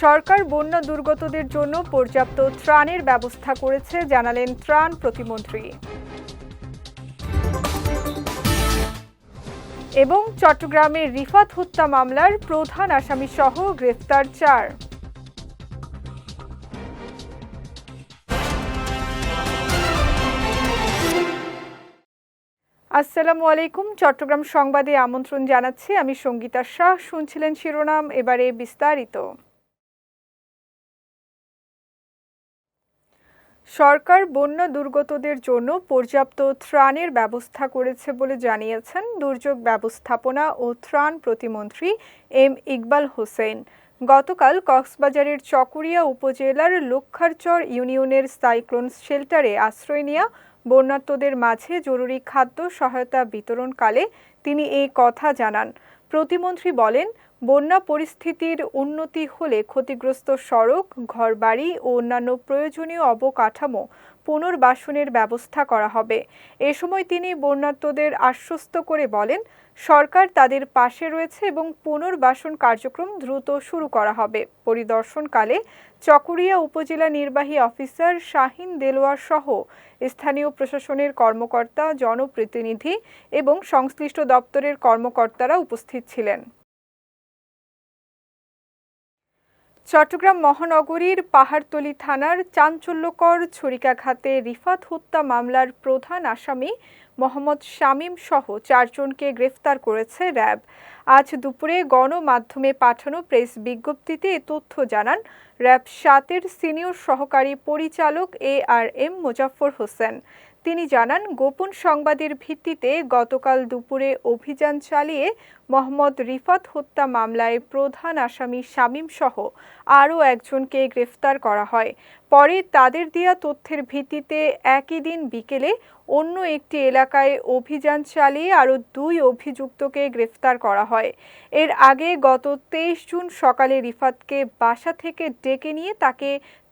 সরকার বন্যা দুর্গতদের জন্য পর্যাপ্ত ত্রাণের ব্যবস্থা করেছে জানালেন ত্রাণ প্রতিমন্ত্রী। এবং চট্টগ্রামে রিফাত হত্যা মামলার প্রধান আসামি সহ গ্রেফতার 4। আসসালামু আলাইকুম। চট্টগ্রাম সংবাদে আমন্ত্রণ জানাচ্ছি আমি সঙ্গীতা শাহ। শুনছিলেন শিরোনাম, এবারে বিস্তারিত। সরকার বন্যা দুর্গতদের জন্য পর্যাপ্ত ত্রাণের ব্যবস্থা করেছে বলে জানিয়েছেন দুর্যোগ ব্যবস্থাপনা ও ত্রাণ প্রতিমন্ত্রী এম ইকবাল হোসেন। গতকাল কক্সবাজারের চকরিয়া উপজেলার লক্ষারচর ইউনিয়নের সাইক্লোন শেল্টারে আশ্রয় নেওয়া বন্যার্তদের মাঝে জরুরি খাদ্য সহায়তা বিতরণকালে তিনি এই কথা জানান। প্রতিমন্ত্রী বলেন, বন্যা পরিস্থিতির উন্নতি হলে ক্ষতিগ্রস্ত সড়ক, ঘরবাড়ি ও অন্যান্য প্রয়োজনীয় অবকাঠামো পুনর্বাসনের ব্যবস্থা করা হবে। এ সময় তিনি বন্যার্তদের আশ্বস্ত করে বলেন, সরকার তাদের পাশে রয়েছে এবং পুনর্বাসন কার্যক্রম দ্রুত শুরু করা হবে। পরিদর্শনকালে চকরিয়া উপজেলা নির্বাহী অফিসার শাহিন দেলোয়ার সহ স্থানীয় প্রশাসনের কর্মকর্তা, জনপ্রতিনিধি এবং সংশ্লিষ্ট দপ্তরের কর্মকর্তারা উপস্থিত ছিলেন। চট্টগ্রাম মহানগরীর পাহাড়তলী থানার চাঞ্চল্যকর ছুরিকাঘাতে রিফাত হত্যা মামলার প্রধান আসামি মোহাম্মদ শামীম সহ 4 জনকে গ্রেফতার করেছে র্যাব। আজ দুপুরে গণমাধ্যমে পাঠানো প্রেস বিজ্ঞপ্তিতে এ তথ্য জানান র্যাব 7-এর সিনিয়র সহকারী পরিচালক ARM মোজাফফর হোসেন। তিনি জানান, গোপন সংবাদের ভিত্তিতে গতকাল দুপুরে অভিযান চালিয়ে মোহাম্মদ রিফাত হত্যা মামলায় প্রধান আসামি শামীম সহ আরও একজনকে গ্রেফতার করা হয়। পরে তাদের দেয়া তথ্যের ভিত্তিতে একই দিন বিকেলে অন্য একটি এলাকায় অভিযান চালিয়ে আরও 2 অভিযুক্তকে গ্রেফতার করা হয়। এর আগে গত 23 জুন সকালে রিফাতকে বাসা থেকে ডেকে নিয়ে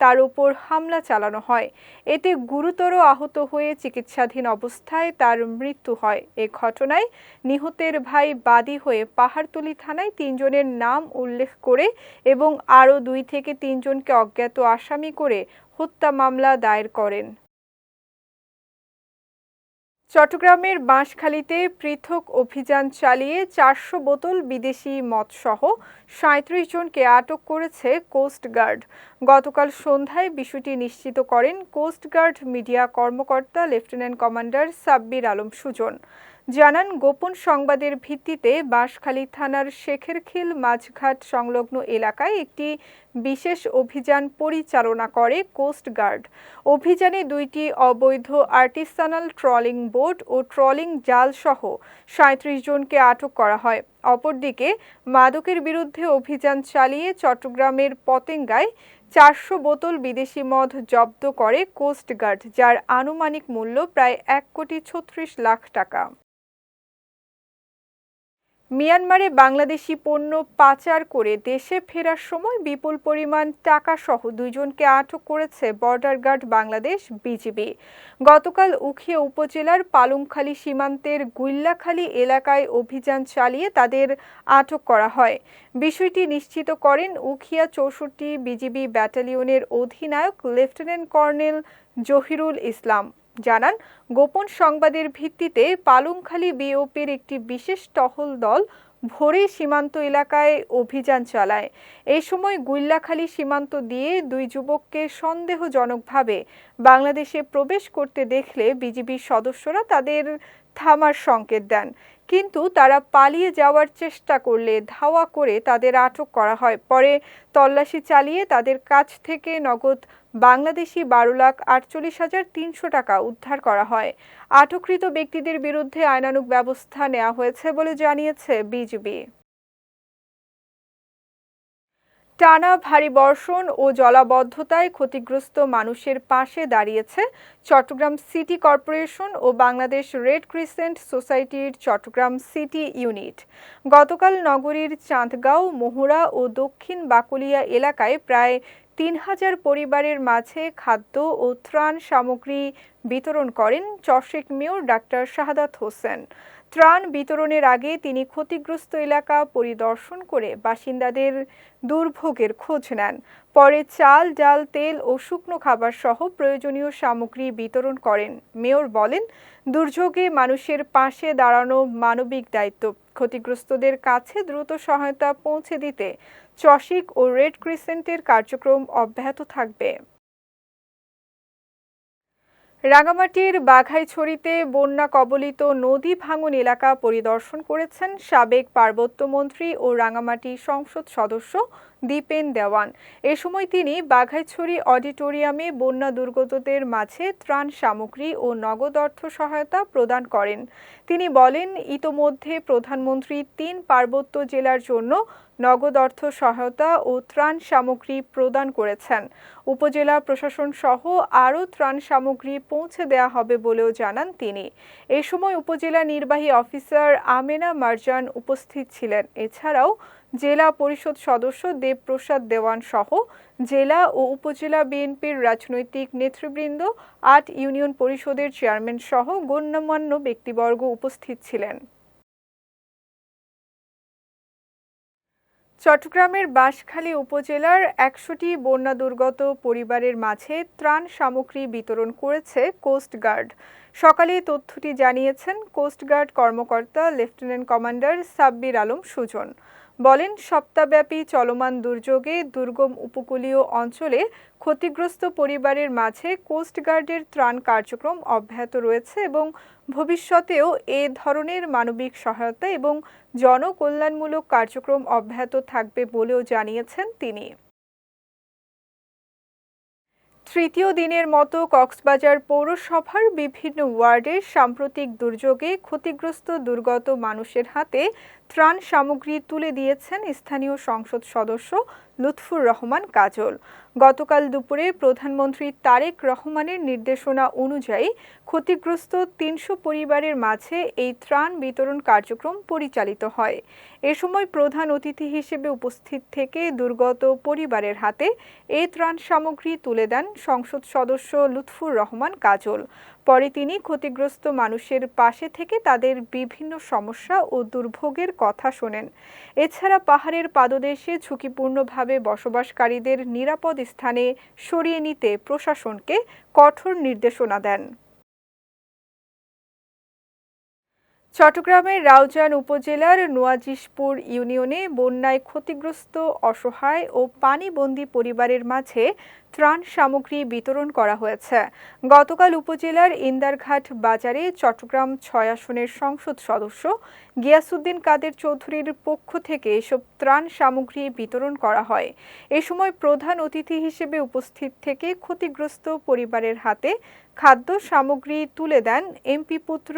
তার উপর হামলা চালানো হয়। এতে গুরুতর আহত হয়ে চিকিৎসাধীন অবস্থায় তার মৃত্যু হয়। এ ঘটনায় নিহতের ভাই বাদী হয়ে পাহাড়তলী থানায় 3 জনের নাম উল্লেখ করে এবং আরও 2 থেকে 3 জনকে অজ্ঞাত আসামি করে হত্যা মামলা দায়ের করেন। চট্টগ্রামের বাঁশখালীতে পৃথক অভিযান চালিয়ে 400 বোতল বিদেশি মদসহ 37 জনকে আটক করেছে কোস্টগার্ড। গতকাল সন্ধ্যায় বিষয়টি নিশ্চিত করেন কোস্টগার্ড মিডিয়া কর্মকর্তা লেফটেন্যান্ট কমান্ডার সাব্বির আলম সুজন। জানান, গোপন সংবাদের ভিত্তিতে বাঁশখালী থানার শেখেরখিল মাঝঘাট সংলগ্ন এলাকায় একটি বিশেষ অভিযান পরিচালনা করে কোস্টগার্ড। অভিযানে 2টি অবৈধ আর্টিসানাল ট্রলিং বোট ও ট্রলিং জাল সহ 37 জনকে আটক করা হয়। অপরদিকে মাদকের বিরুদ্ধে অভিযান চালিয়ে চট্টগ্রামের পতেঙ্গায় 400 বোতল বিদেশি মদ জব্দ করে কোস্টগার্ড, যার আনুমানিক মূল্য প্রায় 1,36,00,000 টাকা। মিয়ানমারে বাংলাদেশি পণ্য পাচার করে দেশে ফেরার সময় বিপুল পরিমাণ টাকাসহ 2 জনকে আটক করেছে বর্ডার গার্ড বাংলাদেশ বিজিবি। গতকাল উখিয়া উপজেলার পালংখালী সীমান্তের গুইল্লাখালী এলাকায় অভিযান চালিয়ে তাদের আটক করা হয়। বিষয়টি নিশ্চিত করেন উখিয়া 64 বিজিবি ব্যাটালিয়নের অধিনায়ক লেফটেন্যান্ট কর্নেল জহিরুল ইসলাম। জানান, গোপন সংবাদের ভিত্তিতে পালংখালী বিওপির একটি বিশেষ টহল দল ভোরে সীমান্ত এলাকায় অভিযান চালায়। এই সময় গুইল্লাখালী সীমান্ত দিয়ে 2 যুবককে সন্দেহজনকভাবে বাংলাদেশে প্রবেশ করতে দেখলে বিজিবির সদস্যরা তাদের থামার সংকেত দেন, কিন্তু তারা পালিয়ে যাওয়ার চেষ্টা করলে ধাওয়া করে তাদের আটক করা হয়। পরে তল্লাশি চালিয়ে তাদের কাছ থেকে নগদ বাংলাদেশি 12,48,300 টাকা উদ্ধার করা হয়। আটককৃত ব্যক্তিদের বিরুদ্ধে আইনানুগ ব্যবস্থা নেওয়া হয়েছে বলে জানিয়েছে বিজিবি। টানা ভারী বর্ষণ ও জলাবদ্ধতায় ক্ষতিগ্রস্ত মানুষের পাশে দাঁড়িয়েছে চট্টগ্রাম সিটি কর্পোরেশন ও বাংলাদেশ রেড ক্রিসেন্ট সোসাইটির চট্টগ্রাম সিটি ইউনিট। গতকাল নগরীর চাঁদগাঁও, মোহরা ও দক্ষিণ বাকুলিয়া এলাকায় প্রায় 3,000 পরিবারের মাঝে খাদ্য ও ত্রাণ সামগ্রী বিতরণ করেন চশেক মেয়র ডাক্তার শাহাদাত হোসেন। ত্রাণ বিতরণের আগে তিনি ক্ষতিগ্রস্ত এলাকা পরিদর্শন করে বাসিন্দাদের দুর্ভোগের খোঁজ নেন। পরে চাল, ডাল, তেল ও শুকনো খাবার সহ প্রয়োজনীয় সামগ্রী বিতরণ করেন। মেয়র বলেন, দুর্যোগে মানুষের পাশে দাঁড়ানো মানবিক দায়িত্ব। ক্ষতিগ্রস্তদের কাছে দ্রুত সহায়তা পৌঁছে দিতে চসিক ও রেড ক্রিসেন্টের কার্যক্রম অব্যাহত থাকবে। রাঙামাটির বাঘাইছড়িতে বন্যা কবলিত নদী ভাঙন এলাকা পরিদর্শন করেছেন সাবেক পার্বত্য মন্ত্রী ও রাঙামাটি সংসদ সদস্য দীপেন দেওয়ান। এ সময় তিনি বাঘাইছড়ি অডিটোরিয়ামে বন্যা দুর্গতদের মাঝে ত্রাণ সামগ্রী ও নগদ অর্থ সহায়তা প্রদান করেন। তিনি বলেন, ইতোমধ্যে প্রধানমন্ত্রী ৩ পার্বত্য জেলার জন্য নগদ অর্থ সহায়তা ও ত্রাণ সামগ্রী প্রদান করেছেন। উপজেলা প্রশাসন সহ আরও ত্রাণ সামগ্রী পৌঁছে দেওয়া হবে বলেও জানান তিনি। এ সময় উপজেলা নির্বাহী অফিসার আমেনা মারজান উপস্থিত ছিলেন। এছাড়াও জেলা পরিষদ সদস্য দেবপ্রসাদ দেওয়ান সহ জেলা ও উপজেলা বিএনপির রাজনৈতিক নেতৃবৃন্দ, ৮ ইউনিয়ন পরিষদের চেয়ারম্যান সহ গণ্যমান্য ব্যক্তিবর্গ উপস্থিত ছিলেন। চট্টগ্রামের বাঁশখালী উপজেলার ১০০টি বন্যা দুর্গত পরিবারের মাঝে ত্রাণ সামগ্রী বিতরণ করেছে কোস্টগার্ড। সকালে তথ্যটি জানিয়েছেন কোস্টগার্ড কর্মকর্তা লেফটেন্যান্ট কমান্ডার সাব্বির আলম সুজন। বলেন, সপ্তাহব্যাপী চলমান দুর্যোগে দুর্গম উপকূলীয় অঞ্চলে ক্ষতিগ্রস্ত পরিবারের মাঝে কোস্টগার্ডের ত্রাণ কার্যক্রম অব্যাহত রয়েছে এবং ভবিষ্যতেও এ ধরনের মানবিক সহায়তা এবং জনকল্যাণমূলক কার্যক্রম অব্যাহত থাকবে বলেও জানিয়েছেন তিনি। তৃতীয় দিনের মতো কক্সবাজার পৌরসভার বিভিন্ন ওয়ার্ডের সাম্প্রতিক দুর্যোগে ক্ষতিগ্রস্ত দুর্গত মানুষের হাতে ত্রাণ সামগ্রী তুলে দিয়েছেন স্থানীয় সংসদ সদস্য লুৎফুর রহমান কাজল। গতকাল দুপুরে প্রধানমন্ত্রী তারেক রহমানের নির্দেশনা অনুযায়ী ক্ষতিগ্রস্ত ৩০০ পরিবারের মাঝে এই ত্রাণ বিতরণ কার্যক্রম পরিচালিত হয়। এ সময় প্রধান অতিথি হিসেবে উপস্থিত থেকে দুর্গত পরিবারের হাতে এই ত্রাণ সামগ্রী তুলে দেন সংসদ সদস্য লুৎফুর রহমান কাজল। পরে তিনি ক্ষতিগ্রস্ত মানুষের পাশে থেকে তাদের বিভিন্ন সমস্যা ও দুর্ভোগের কথা শোনেন। এছাড়া পাহাড়ের পাদদেশে ঝুঁকিপূর্ণভাবে বসবাসকারীদের নিরাপদ স্থানে সরিয়ে নিতে প্রশাসনকে কঠোর নির্দেশনা দেন। চট্টগ্রামের রাউজান উপজেলার নোয়াজিশপুর ইউনিয়নে বন্যায় ক্ষতিগ্রস্ত অসহায় ও পানিবন্দী পরিবারের মাঝে ত্রাণ সামগ্রী বিতরণ করা হয়েছে। গতকাল উপজেলার ইন্দারঘাট বাজারে চট্টগ্রাম ৬ আসনের সংসদ সদস্য গিয়াসউদ্দিন কাদের চৌধুরীর পক্ষ থেকে এসব ত্রাণ সামগ্রী বিতরণ করা হয়। এ সময় প্রধান অতিথি হিসেবে উপস্থিত থেকে ক্ষতিগ্রস্ত পরিবারের হাতে খাদ্য সামগ্রী তুলে দেন এমপি পুত্র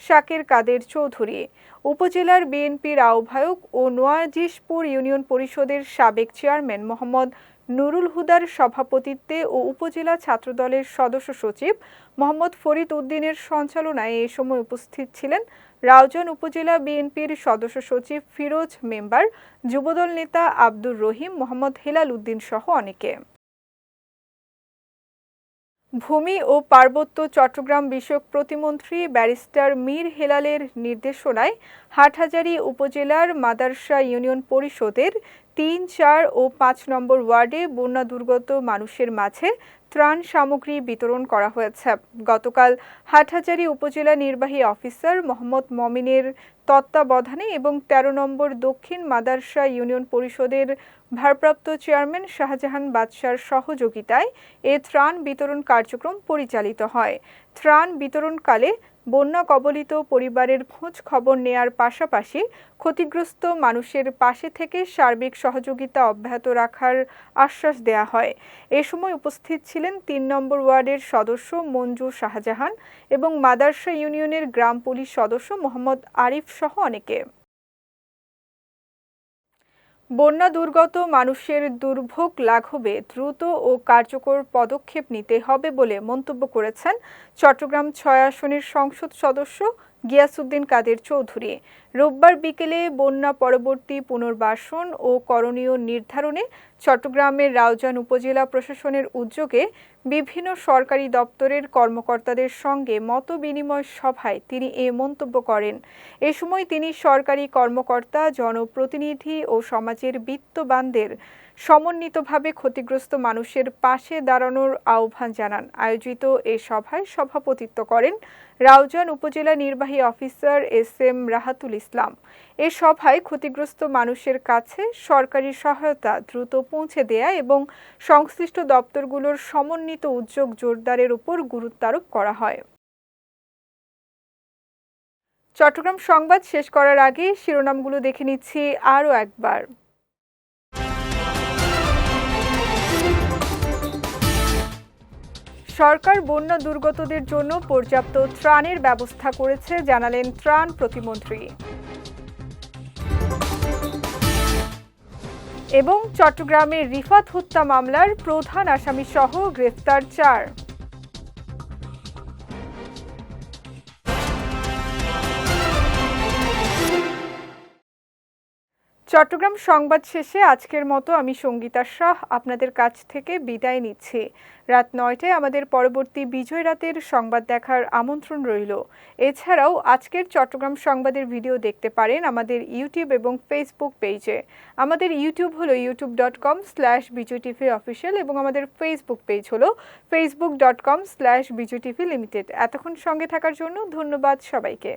শাকের কাদের চৌধুরী। উপজেলার বিএনপির আহ্বায়ক ও নোয়াজিশপুর ইউনিয়ন পরিষদের সাবেক চেয়ারম্যান মোহাম্মদ নুরুল হুদার সভাপতিত্বে ও উপজেলা ছাত্রদলের সদস্য সচিব মোহাম্মদ ফরিদ উদ্দিনের সঞ্চালনায় এ সময় উপস্থিত ছিলেন রাউজান উপজেলা বিএনপির সদস্য সচিব ফিরোজ মেম্বার, যুবদল নেতা আব্দুর রহিম, মোহাম্মদ হেলাল উদ্দিন সহ অনেকে। ভূমি ও পার্বত্য চট্টগ্রাম বিষয়ক প্রতিমন্ত্রী ব্যারিস্টার মীর হেলালের নির্দেশনায় হাটহাজারী উপজেলার মাদার্শা ইউনিয়ন পরিষদের ৩, ৪ ও ৫ নম্বর ওয়ার্ডে বন্যা দুর্গত মানুষের মাঝে ত্রাণ সামগ্রী বিতরণ করা হয়েছে। গতকাল হাটহাজারী উপজেলা নির্বাহী অফিসার মোহাম্মদ মমিনের তত্ত্বাবধানে এবং ১৩ নম্বর দক্ষিণ মাদার্শা ইউনিয়ন পরিষদের ভারপ্রাপ্ত চেয়ারম্যান শাহজাহান বাদশার সহযোগিতায় এ ত্রাণ বিতরণ কার্যক্রম পরিচালিত হয়। ত্রাণ বিতরণকালে বন্যা কবলিত পরিবারের খোঁজ খবর নেয়ার পাশাপাশি ক্ষতিগ্রস্ত মানুষের পাশে থেকে সার্বিক সহযোগিতা অব্যাহত রাখার আশ্বাস দেয়া হয়। এ সময় উপস্থিত ছিলেন ৩ নম্বর ওয়ার্ডের সদস্য মঞ্জু শাহজাহান এবং মাদার্শা ইউনিয়নের গ্রাম পুলিশ সদস্য মোহাম্মদ আরিফ সহ অনেকে। বন্যা দুর্গত মানুষের দুর্ভোগ লাঘবে দ্রুত ও কার্যকর পদক্ষেপ নিতে হবে বলে মন্তব্য করেছেন চট্টগ্রাম ৬ আসনের সংসদ সদস্য গিয়াসউদ্দিন কাদের চৌধুরী। রোববার বিকেলে বন্যা পরবর্তী পুনর্বাসন ও করণীয় নির্ধারণে চট্টগ্রামের রাউজান উপজেলা প্রশাসনের উদ্যোগে বিভিন্ন সরকারি দপ্তরের কর্মকর্তাদের সঙ্গে মতবিনিময় সভায় তিনি এ মন্তব্য করেন। এ সময় তিনি সরকারি কর্মকর্তা, জনপ্রতিনিধি ও সমাজের বিত্তবানদের সমন্বিতভাবে ক্ষতিগ্রস্ত মানুষের পাশে দাঁড়ানোর আহ্বান জানান। আয়োজিত এ সভায় সভাপতিত্ব করেন রাউজান উপজেলা নির্বাহী অফিসার এস.এম. রাহাতুল ইসলাম। এ সভায় ক্ষতিগ্রস্ত মানুষের কাছে সরকারি সহায়তা দ্রুত পৌঁছে দেয়া এবং সংশ্লিষ্ট দপ্তরগুলোর সমন্বিত উদ্যোগ জোরদারের উপর গুরুত্ব আরোপ করা হয়। চট্টগ্রাম সংবাদ শেষ করার আগে শিরোনামগুলো দেখে নিচ্ছি আরও একবার। সরকার বন্যা দুর্গতদের জন্য পর্যাপ্ত ত্রাণের ব্যবস্থা করেছে, জানালেন ত্রাণ প্রতিমন্ত্রী। এবং চট্টগ্রামে রিফাত হত্যা মামলার প্রধান আসামি সহ গ্রেফতার 4। চট্টগ্রাম সংবাদ শেষে আজকের মতো আমি সঙ্গীতা শাহ আপনাদের কাছ থেকে বিদায় নিচ্ছি। রাত 9টায় আমাদের পরবর্তী বিজয় রাতের সংবাদ দেখার আমন্ত্রণ রইল। এছাড়াও আজকের চট্টগ্রাম সংবাদের ভিডিও দেখতে পারেন আমাদের ইউটিউব এবং ফেসবুক পেজে। আমাদের ইউটিউব হলো youtube.com/bijotv official এবং আমাদের ফেসবুক পেজ হলো facebook.com/bijotv limited। এতক্ষণ সঙ্গে থাকার জন্য ধন্যবাদ সবাইকে।